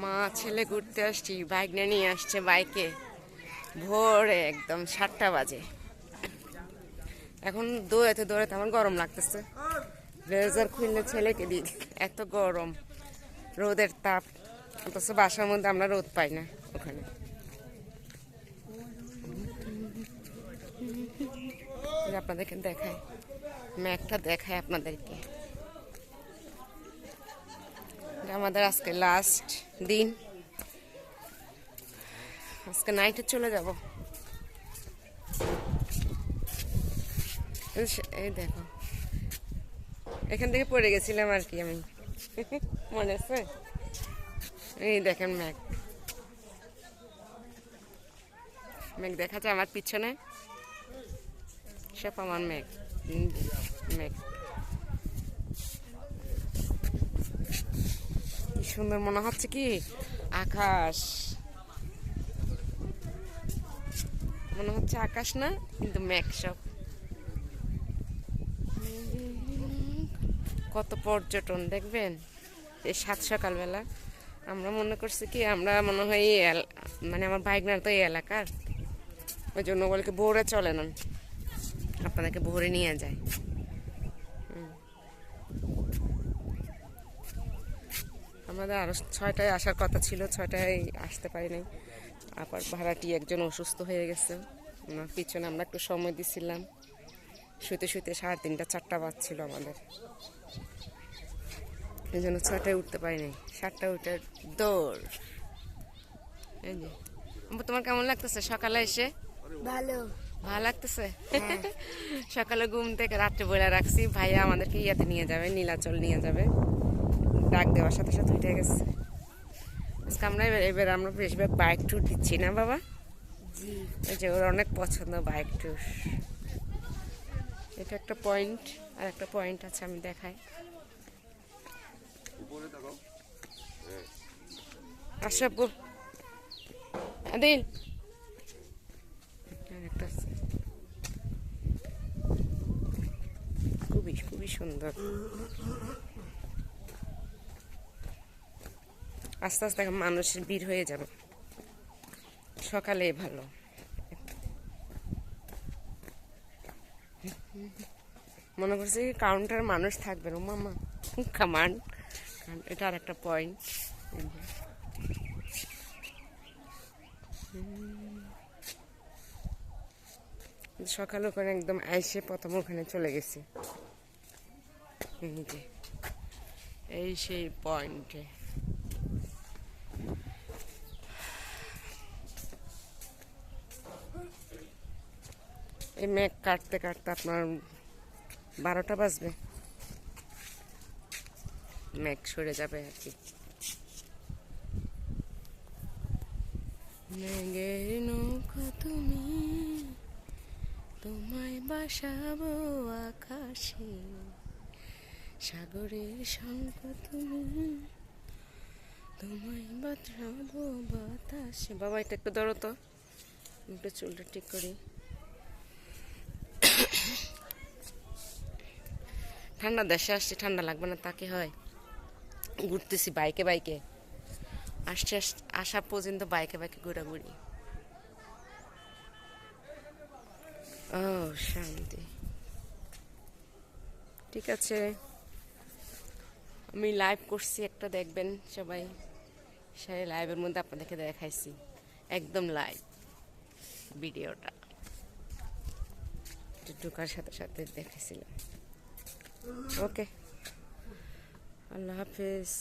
মা ছেলে ঘুরতে আসছি, বাইক নিয়ে আসছে, বাইকে ভোরে একদম 7টা বাজে। এখন দৌড়াতে দৌড়াতে আমার গরম লাগতেছে, ব্লেজার খুললে ছেলেকে দিই, এত গরম, রোদের তাপ। অথচ বাসার মধ্যে আমরা রোদ পাই না ওখানে। আপনাদেরকে দেখায়, ম্যাগটা দেখায় আপনাদেরকে। আমাদের আজকে লাস্ট দিন, আজকে নাইটে চলে যাব। এই দেখো, এখান থেকে পড়ে গেছিলাম আর কি আমি, মনে আছে? এই দেখেন ম্যাগ, ম্যাগ দেখা যায় আমার পিছনে, সব আমার ম্যাগ। ম্যাগ কি সুন্দর মনে হচ্ছে, কি আকাশ মনে হচ্ছে, আকাশ না কিন্তু ম্যাগ সব। কত পর্যটন দেখবেন এই সকালবেলা। আমরা মনে করছি কি, আমরা মনে হয় মানে আমার বাইক না তো এই এলাকার, ওই জন্য বলকে ভোরে চলে না, আপনাদেরকে ভোরে নিয়ে যায়। আমাদের আরো 6টায় আসার কথা ছিল, 6টায় আসতে পারি নাই। আবার ভাড়াটি একজন অসুস্থ হয়ে গেছে, ওনার পিছনে আমরা একটু সময় দিছিলাম। শুতে শুতে 3:30 4টা বাজছিল আমাদের, এই জন্য 6টায় উঠতে পারি নাই। 7টায় উঠে দৌড়। এই যে তোমার কেমন লাগতেছে সকালে এসে? ভালো ভালো লাগতেছে। সকালে ঘুম থেকে রাত্রে বলে রাখছি ভাইয়া আমাদেরকে ইয়াতে নিয়ে যাবে, নীলাচল নিয়ে যাবে। ডাক দেওয়ার সাথে সাথে উঠে গেছে। আজকে আমরা এবার আমরা বেশিরভাগ বাইক ট্যুর দিচ্ছি না বাবা? জি। ওই যে ওর অনেক পছন্দ বাইক ট্যুর। এটা একটা পয়েন্ট, আর একটা পয়েন্ট আছে, আমি দেখাই। আসবো আদিল, একটা খুবই খুবই সুন্দর। আস্তে আস্তে মানুষের ভিড় হয়ে যাবে, সকালে ভালো। মনে করছি কাউন্টার মানুষ থাকবে না মামা, কামান। এটা আর একটা পয়েন্ট। সকালে ওখানে একদম আইসে প্রথম ওখানে চলে গেছি। এই সেই পয়েন্টে এই মেঘ কাটতে কাটতে আপনার 12টা বাজবে, মেঘ সরে যাবে আর কি। মেঘের নৌকা তুমি, তোমায় বাসাবো আকাশে, সাগরের শঙ্খ তুমি, তোমায় বাঁধাবো বাতাসে। বাবা এটা একটু ধরো তো, একটু চুলটা ঠিক করি। ঠান্ডা দেশে আসছে, ঠান্ডা লাগবে না তা কি হয়? ঘুরতেছি বাইকে বাইকে, আসছে আসা পর্যন্ত বাইকে বাইকে ঘোরাঘুরি। ও শান্তি। ঠিক আছে, আমি লাইভ করছি একটা, দেখবেন সবাই। সেই লাইভের মধ্যে আপনাদেরকে দেখাইছি একদম লাইভ ভিডিওটা, ঢোকার সাথে সাথে দেখেছিলাম। ওকে, আল্লাহ হাফেজ।